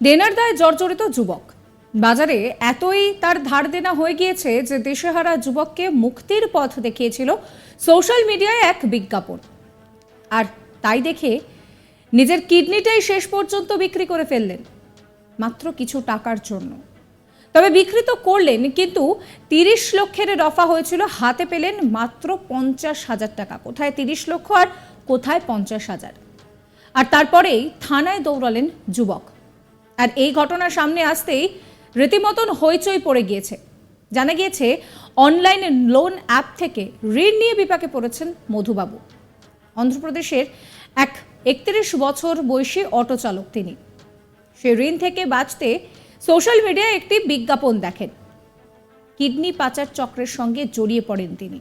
দেনার দায়ে জর্জরিত যুবক। বাজারে এতই তার ধার দেনা হয়ে গিয়েছে যে দিশেহারা যুবককে মুক্তির পথ দেখিয়েছিল সোশ্যাল মিডিয়ায় এক বিজ্ঞাপন। আর তাই দেখে নিজের কিডনিটাই শেষ পর্যন্ত বিক্রি করে ফেললেন মাত্র কিছু টাকার জন্য। তবে বিক্রি তো করলেন, কিন্তু 30 লক্ষের দফা হয়েছিল, হাতে পেলেন মাত্র 50,000 টাকা। কোথায় 30 লক্ষ আর কোথায় 50,000? আর তারপরেই থানায় দৌড়ালেন যুবক। আর এই ঘটনা সামনে আসতেই রীতিমতন হইচই পড়ে গিয়েছে। জানা গিয়েছে অনলাইন লোন অ্যাপ থেকে ঋণ নিয়ে বিপাকে পড়েছেন মধুবাবু। অন্ধ্রপ্রদেশের এক 31 বছর বয়সী অটো চালক তিনি। সে ঋণ থেকে বাঁচতে সোশ্যাল মিডিয়ায় একটি বিজ্ঞাপন দেখেন। কিডনি পাচার চক্রের সঙ্গে জড়িয়ে পড়েন তিনি।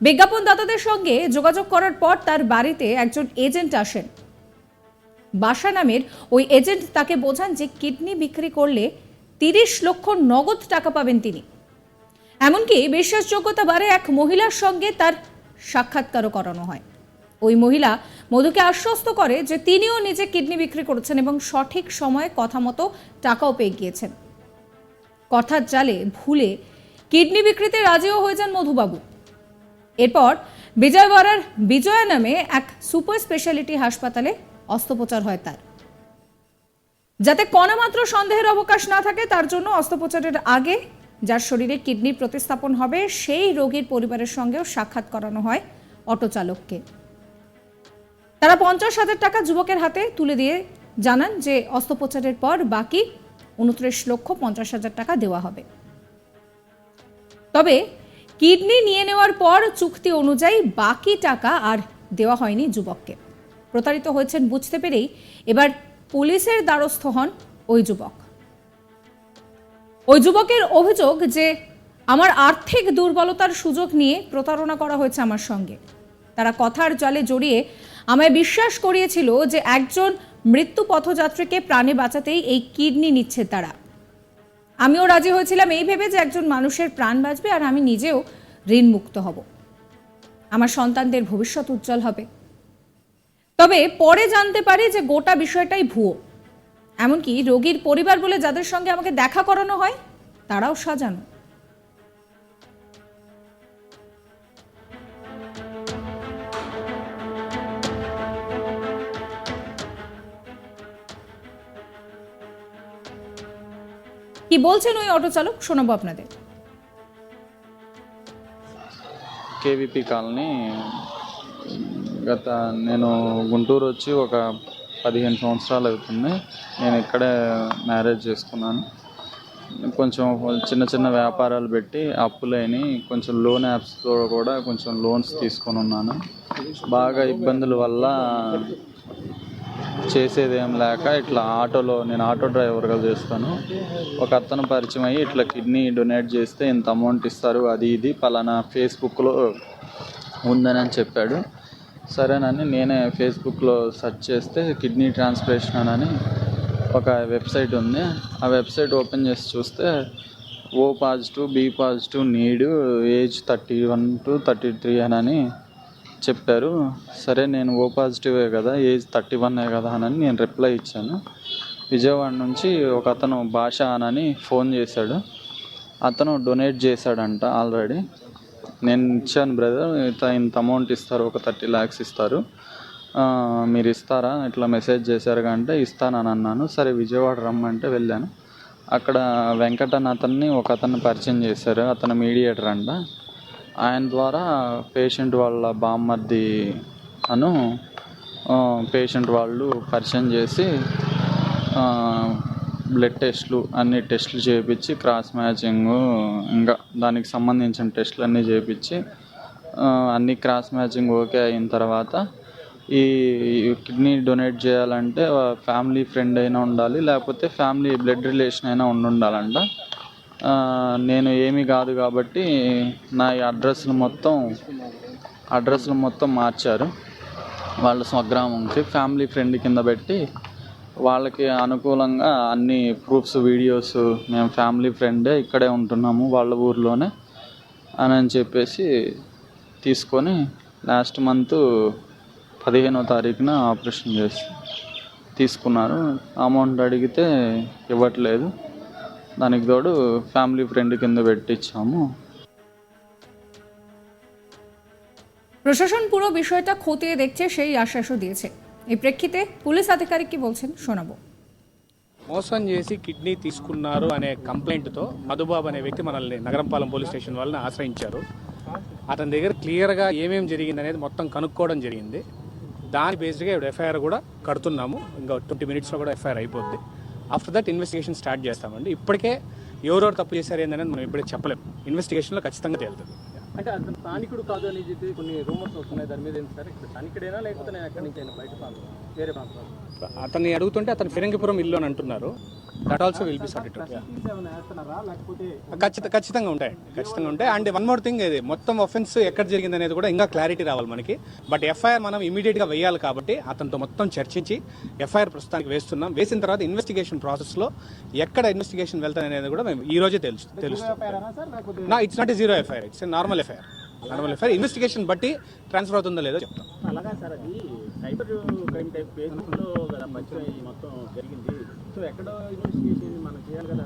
বিজ্ঞাপনদাতাদের সঙ্গে যোগাযোগ করার পর তার বাড়িতে একজন এজেন্ট আসেন। বাসা নামের ওই এজেন্ট তাকে বোঝান যে কিডনি বিক্রি করলে 30 লক্ষ নগদ টাকা পাবেন তিনি। এমনকি বিশ্বাসযোগ্যতা বাড়ে এক মহিলার সঙ্গে তার সাক্ষাৎকারও করানো হয়। ওই মহিলা মধুকে আশ্বস্ত করে যে তিনিও নিজে কিডনি বিক্রি করেছেন এবং সঠিক সময়ে কথা মতো টাকাও পেয়ে গিয়েছেন। কথার জালে ভুলে কিডনি বিক্রিতে রাজিও হয়ে যান মধুবাবু। এরপর বিজয়ওয়াড়ার বিজয়া নামে এক সুপার স্পেশালিটি হাসপাতালে অস্ত্রোপচার হয় তার। যাতে কণামাত্র সন্দেহের অবকাশ না থাকে তার জন্য অস্ত্রোপচারের আগে যার শরীরে কিডনি প্রতিস্থাপন হবে সেই রোগীর পরিবারের সঙ্গেও সাক্ষাৎ করানো হয় অটো চালককে। তারা 50,000 টাকা যুবকের হাতে তুলে দিয়ে জানান যে অস্ত্রোপচারের পর বাকি 29,50,000 টাকা দেওয়া হবে। তবে কিডনি নিয়ে নেওয়ার পর চুক্তি অনুযায়ী বাকি টাকা আর দেওয়া হয়নি যুবককে। প্রতারিত হয়েছেন বুঝতে পেরেই এবার পুলিশের দ্বারস্থ হন ওই যুবক। ওই যুবকের অভিযোগ যে আমার আর্থিক দুর্বলতার সুযোগ নিয়ে প্রতারণা করা হয়েছে আমার সঙ্গে। তারা কথার জালে জড়িয়ে আমায় বিশ্বাস করিয়েছিল যে একজন মৃত্যু পথযাত্রীকে প্রাণে বাঁচাতেই এই কিডনি নিচ্ছে তারা। আমিও রাজি হয়েছিলাম এই ভেবে যে একজন মানুষের প্রাণ বাঁচবে আর আমি নিজেও ঋণ মুক্ত হব, আমার সন্তানদের ভবিষ্যৎ উজ্জ্বল হবে। তবে পরে জানতে পারি যে গোটা বিষয়টাই ভুয়ো। এমনকি রোগীর পরিবার বলে যাদের সঙ্গে আমাকে দেখা করানো হয় তারাও সাজানো। কি বলছেন ওই অটো চালক শোনাবো আপনাদের। కేవీపీ కాలనీ నేను గుంటూరు వచ్చి ఒక 15 సంవత్సరాలు అవుతుంది. నేను ఇక్కడే మ్యారేజ్ చేసుకున్నాను. కొంచెం చిన్న చిన్న వ్యాపారాలు పెట్టి అప్పులైని కొంచెం లోన్ యాప్స్తో కూడా కొంచెం లోన్స్ తీసుకొని ఉన్నాను. బాగా ఇబ్బందుల వల్ల చేసేదేం లేక ఇట్లా నేను ఆటో డ్రైవర్గా చేస్తాను. ఒక అతను పరిచయం అయ్యి ఇట్లా కిడ్నీ డొనేట్ చేస్తే ఇంత అమౌంట్ ఇస్తారు, అది ఇది పలానా ఫేస్బుక్లో ఉందని చెప్పాడు. సరేనని నేనే ఫేస్బుక్లో సెర్చ్ చేస్తే కిడ్నీ ట్రాన్స్ప్లాంటేషన్ అని ఒక వెబ్సైట్ ఉంది. ఆ వెబ్సైట్ ఓపెన్ చేసి చూస్తే O positive, B positive, need, age 31 to 33 అని చెప్పారు. సరే నేను ఓ పాజిటివే కదా, ఏజ్ 31 కదా అని నేను రిప్లై ఇచ్చాను. విజయవాడ నుంచి ఒక అతను భాష అని ఫోన్ చేశాడు. అతను డొనేట్ చేశాడంట ఆల్రెడీ. నేను ఇచ్చాను, బ్రదర్ ఇంత అమౌంట్ ఇస్తారు, ఒక 30 lakhs ఇస్తారు, మీరు ఇస్తారా, ఇట్లా మెసేజ్ చేశారు అంటే ఇస్తానని అన్నాను. సరే విజయవాడ రమ్మంటే వెళ్ళాను. అక్కడ వెంకటన్ అతన్ని ఒక అతన్ని పరిచయం చేశారు. అతను మీడియేటర్ అంట. ఆయన ద్వారా పేషెంట్ వాళ్ళ బామ్మర్ది పేషెంట్ వాళ్ళు పరిచయం చేసి బ్లడ్ టెస్ట్లు అన్ని టెస్టులు చేయించి క్రాస్ మ్యాచింగ్ ఇంకా దానికి సంబంధించిన టెస్టులు అన్నీ చేయించి అన్ని క్రాస్ మ్యాచింగ్ ఓకే అయిన తర్వాత ఈ కిడ్నీ డొనేట్ చేయాలంటే ఫ్యామిలీ ఫ్రెండ్ అయినా ఉండాలి, లేకపోతే ఫ్యామిలీ బ్లడ్ రిలేషన్ అయినా ఉండాలంట. నేను ఏమీ కాదు కాబట్టి నా అడ్రస్లు మొత్తం మార్చారు. వాళ్ళ స్వగ్రామంకి ఫ్యామిలీ ఫ్రెండ్ కింద పెట్టి వాళ్ళకి అనుకూలంగా అన్ని ప్రూఫ్స్, వీడియోస్, మేము ఫ్యామిలీ ఫ్రెండే ఇక్కడే ఉంటున్నాము వాళ్ళ ఊర్లోనే అని చెప్పేసి తీసుకొని లాస్ట్ మంత్ 15వ తారీఖున ఆపరేషన్ చేసి తీసుకున్నారు. అమౌంట్ అడిగితే ఇవ్వట్లేదు. দানিক দৌড় ফ্যামিলি ফ্রেন্ড కింద పెట్టించాము. প্রশাসন পুরো বিষয়টা খতিয়ে দেখছে সেই আশ্বাসও দিয়েছে। এই প্রেক্ষিতে পুলিশ আধিকারিক কি বলছেন শোনাবো। మోసం చేసి కిడ్నీ తీసుకున్నారు అనే కంప్లైంట్తో మధుబాబు అనే వ్యక్తి మనల్ని నగరంపాలెం పోలీస్ స్టేషన్ వాళ్ళని ఆశ్రయించారు. అతని దగ్గర క్లియర్గా ఏమేమి జరిగింది అనేది మొత్తం కనుక్కోవడం జరిగింది. దాని బేస్డ్గా ఇప్పుడు ఎఫ్ఐఆర్ కూడా కడుతున్నాము. ఇంకా 20 minutesలో కూడా ఎఫ్ఐఆర్ అయిపోద్ది. ఆఫ్టర్ దట్ ఇన్వెస్టిగేషన్ స్టార్ట్ చేస్తామండి. ఇప్పటికే ఎవరెవరు తప్పు చేశారు ఏంటనేది మనం ఇప్పుడే చెప్పలేము. ఇన్వెస్టిగేషన్లో ఖచ్చితంగా తేలుతుంది. అంటే అతను స్థానికుడు కాదు అని చెప్పి కొన్ని రూమర్స్ వస్తున్నాయి. దాని మీద ఏంటి సార్? ఇక్కడ స్థానికుడేనా లేకపోతే నేను ఎక్కడి నుంచి అయినా బయట ప్రాంతం వేరే ప్రాంతం? అతన్ని అడుగుతుంటే అతను ఫిరంగిపురం ఇల్లు అని అంటున్నారు. That also will be sorted. ఖచ్చితంగా ఉంటాయి. అండ్ వన్ మోర్ థింగ్, ఇది మొత్తం ఆఫెన్స్ ఎక్కడ జరిగింది అనేది కూడా ఇంకా క్లారిటీ రావాలి మనకి. బట్ ఎఫ్ఐఆర్ మనం ఇమీడియట్గా వేయాలి కాబట్టి అతనితో మొత్తం చర్చించి ఎఫ్ఐఆర్ ప్రస్తుతానికి వేస్తున్నాం. వేసిన తర్వాత ఇన్వెస్టిగేషన్ ప్రాసెస్లో ఎక్కడ ఇన్వెస్టిగేషన్ వెళ్తాయి అనేది కూడా మేము ఈ రోజే తెలుస్తుంది. It's not a zero FIR, it's normal FIR. Investigation బట్టి ట్రాన్స్ఫర్ అవుతుందో లేదో చెప్తాం. అలాగా సార్, అది సైబర్ క్రైమ్ టైప్ కేసులో కదా మంచి మొత్తం జరిగింది. సో ఎక్కడో ఇన్వెస్టిగేషన్ మనం చేయాలి కదా,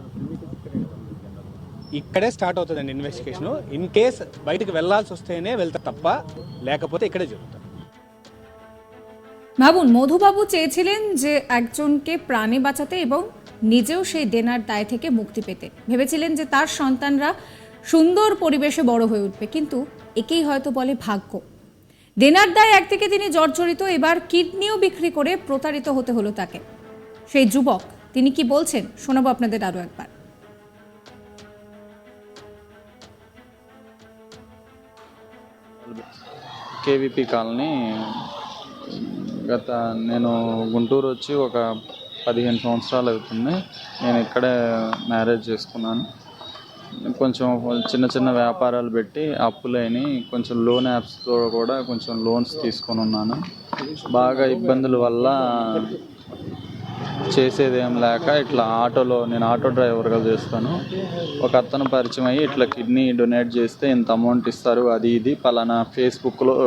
ఇక్కడే స్టార్ట్ అవుతుందండి ఇన్వెస్టిగేషన్. ఇన్ కేస్ బయటకు వెళ్లాల్సి వస్తేనే వెళ్తా తప్ప, లేకపోతే ఇక్కడే జరుగుతుంది. ভাবুন, মধুবাবু চেয়েছিলেন যে একজনকে প্রাণে বাঁচাতে এবং নিজেও সেই দেনার দায় থেকে মুক্তি পেতে। ভেবেছিলেন যে তার সন্তানরা সুন্দর পরিবেশে বড় হয়ে উঠবে, কিন্তু একেই হয়তো বলে ভাগ্য। দেনার দায় একদিকে তিনি জর্জরিত, এবার কিডনিও বিক্রি করে প্রতারিত হতে হলো তাকে। সেই যুবক তিনি কি বলছেন শোনাবো আপনাদের আরো একবার। కేవీపీ కాలనీ నేను గుంటూరు వచ్చి ఒక 15 సంవత్సరాలు అవుతుంది. నేను ఇక్కడే మ్యారేజ్ చేసుకున్నాను. కొంచెం చిన్న చిన్న వ్యాపారాలు పెట్టి అప్పులైన కొంచెం లోన్ యాప్స్లో కూడా కొంచెం లోన్స్ తీసుకొని ఉన్నాను. బాగా ఇబ్బందుల వల్ల చేసేదేం లేక ఇట్లా నేను ఆటో డ్రైవర్గా చేస్తాను. ఒక అతను పరిచయం అయ్యి ఇట్లా కిడ్నీ డొనేట్ చేస్తే ఇంత అమౌంట్ ఇస్తారు, అది ఇది పలానా ఫేస్బుక్లో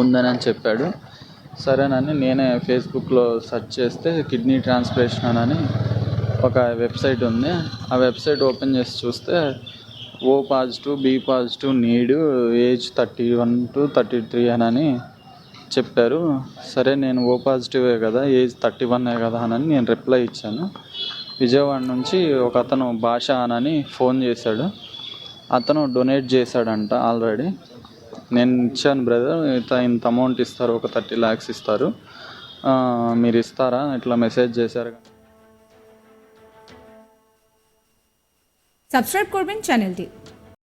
ఉందని చెప్పాడు. సరేనని నేనే ఫేస్బుక్లో సెర్చ్ చేస్తే కిడ్నీ ట్రాన్స్ప్లాంటేషన్ అని ఒక వెబ్సైట్ ఉంది. ఆ వెబ్సైట్ ఓపెన్ చేసి చూస్తే O positive, B positive, need, age 31 to 33 అని చెప్పారు. సరే నేను O పాజిటివే కదా, ఏజ్ 31 కదా అని నేను రిప్లై ఇచ్చాను. విజయవాడ నుంచి ఒక అతను భాష అని ఫోన్ చేశాడు. అతను డొనేట్ చేశాడంట ఆల్రెడీ. నేను ఇచ్చాను, బ్రదర్ ఇంత అమౌంట్ ఇస్తారు, ఒక 30 lakhs ఇస్తారు, మీరు ఇస్తారా ఇట్లా మెసేజ్ చేశారు. সাবস্ক্রাইব করবেন চ্যানেলটি।